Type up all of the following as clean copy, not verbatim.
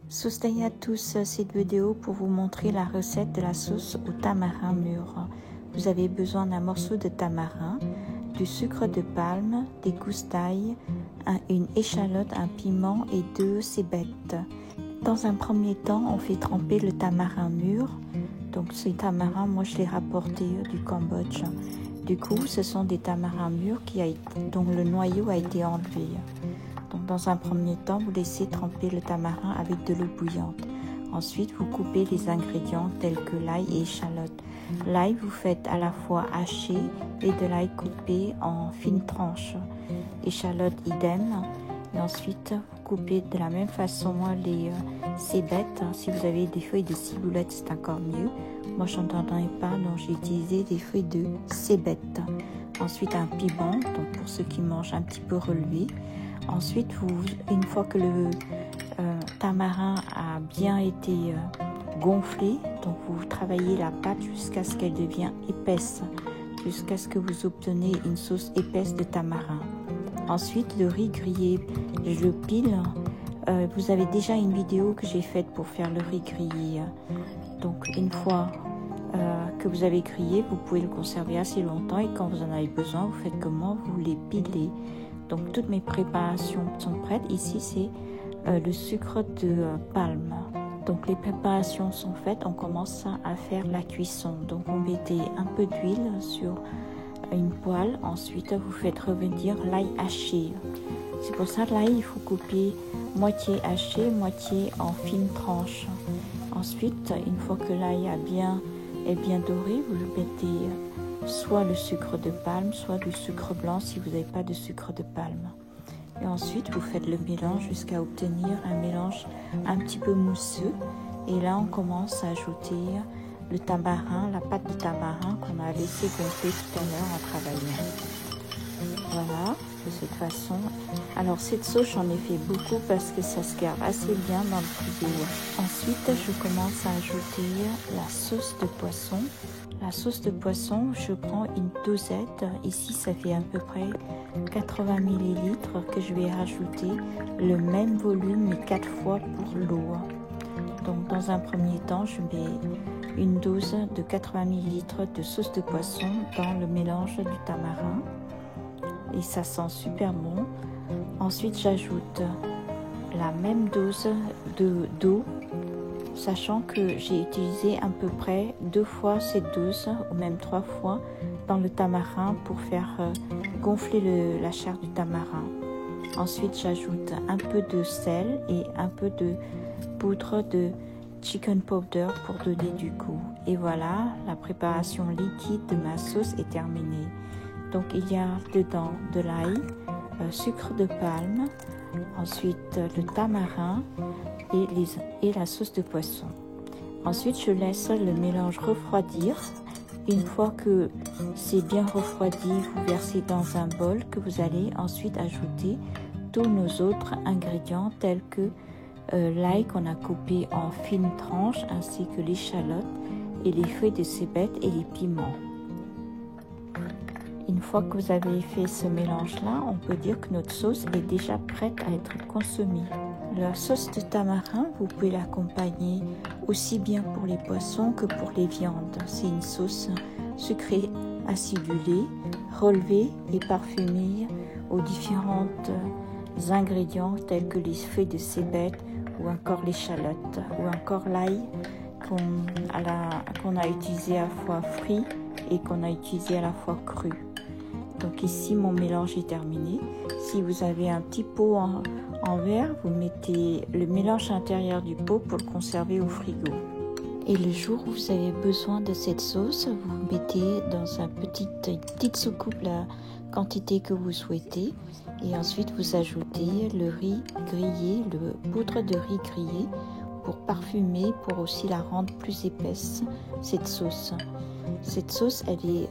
Soustayez à tous cette vidéo pour vous montrer la recette de la sauce au tamarin mûr. Vous avez besoin d'un morceau de tamarin, du sucre de palme, des gousses d'ail, une échalote, un piment et 2 cébettes. Dans un premier temps, on fait tremper le tamarin mûr. Donc ces tamarins, moi je l'ai rapporté du Cambodge. Du coup, ce sont des tamarins mûrs dont le noyau a été enlevé. Donc dans un premier temps, vous laissez tremper le tamarin avec de l'eau bouillante. Ensuite, vous coupez les ingrédients tels que l'ail et échalote. L'ail, vous faites à la fois haché et de l'ail coupé en fines tranches. Échalote, idem. Et ensuite, vous coupez de la même façon les cébettes. Si vous avez des feuilles de ciboulette, c'est encore mieux. Moi, j'en ai pas, donc j'ai utilisé des feuilles de cébettes. Ensuite, un piment, donc pour ceux qui mangent un petit peu relevé. Ensuite, une fois que le tamarin a bien été gonflé, donc vous travaillez la pâte jusqu'à ce qu'elle devienne épaisse, jusqu'à ce que vous obtenez une sauce épaisse de tamarin. Ensuite, le riz grillé, je le pile. Vous avez déjà une vidéo que j'ai faite pour faire le riz grillé. Donc, une fois que vous avez grillé, vous pouvez le conserver assez longtemps et quand vous en avez besoin, vous faites comment? Vous les pilez. Donc, toutes mes préparations sont prêtes. Ici, c'est le sucre de palme. Donc, les préparations sont faites. On commence à faire la cuisson. Donc, vous mettez un peu d'huile sur une poêle. Ensuite, vous faites revenir l'ail haché. C'est pour ça que l'ail, il faut couper moitié haché, moitié en fines tranches. Ensuite, une fois que l'ail est bien doré, vous mettez soit le sucre de palme, soit du sucre blanc si vous n'avez pas de sucre de palme. Et ensuite, vous faites le mélange jusqu'à obtenir un mélange un petit peu mousseux. Et là, on commence à ajouter le tamarin, la pâte de tamarin qu'on a laissé gonfler tout à l'heure en travaillant. Voilà, de cette façon. Alors cette sauce, j'en ai fait beaucoup parce que ça se garde assez bien dans le frigo. Ensuite, je commence à ajouter la sauce de poisson. La sauce de poisson, je prends une dosette. Ici, ça fait à peu près 80 ml que je vais rajouter le même volume mais 4 fois pour l'eau. Donc dans un premier temps, je mets une dose de 80 ml de sauce de poisson dans le mélange du tamarin. Et ça sent super bon. Ensuite, j'ajoute la même dose d'eau, sachant que j'ai utilisé à peu près 2 fois cette dose, ou même 3 fois, dans le tamarin pour faire gonfler la chair du tamarin. Ensuite, j'ajoute un peu de sel et un peu de poudre de chicken powder pour donner du goût. Et voilà, la préparation liquide de ma sauce est terminée. Donc il y a dedans de l'ail, sucre de palme, ensuite le tamarin et la sauce de poisson. Ensuite je laisse le mélange refroidir. Une fois que c'est bien refroidi, vous versez dans un bol que vous allez ensuite ajouter tous nos autres ingrédients tels que l'ail qu'on a coupé en fines tranches ainsi que l'échalote et les feuilles de cébette et les piments. Une fois que vous avez fait ce mélange-là, on peut dire que notre sauce est déjà prête à être consommée. La sauce de tamarin, vous pouvez l'accompagner aussi bien pour les poissons que pour les viandes. C'est une sauce sucrée acidulée, relevée et parfumée aux différents ingrédients tels que les feuilles de cébette ou encore l'échalote ou encore l'ail qu'on a utilisé à la fois frit et qu'on a utilisé à la fois cru. Donc ici, mon mélange est terminé. Si vous avez un petit pot en verre, vous mettez le mélange à l'intérieur du pot pour le conserver au frigo. Et le jour où vous avez besoin de cette sauce, vous mettez dans une petite soucoupe la quantité que vous souhaitez. Et ensuite, vous ajoutez le riz grillé, le poudre de riz grillé pour parfumer, pour aussi la rendre plus épaisse, cette sauce. Cette sauce, elle est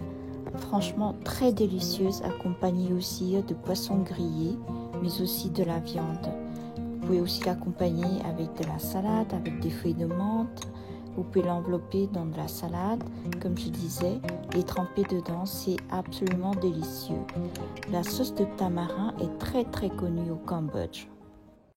franchement très délicieuse, accompagnée aussi de poissons grillés, mais aussi de la viande. Vous pouvez aussi l'accompagner avec de la salade, avec des feuilles de menthe. Vous pouvez l'envelopper dans de la salade, comme je disais, et tremper dedans. C'est absolument délicieux. La sauce de tamarin est très très connue au Cambodge.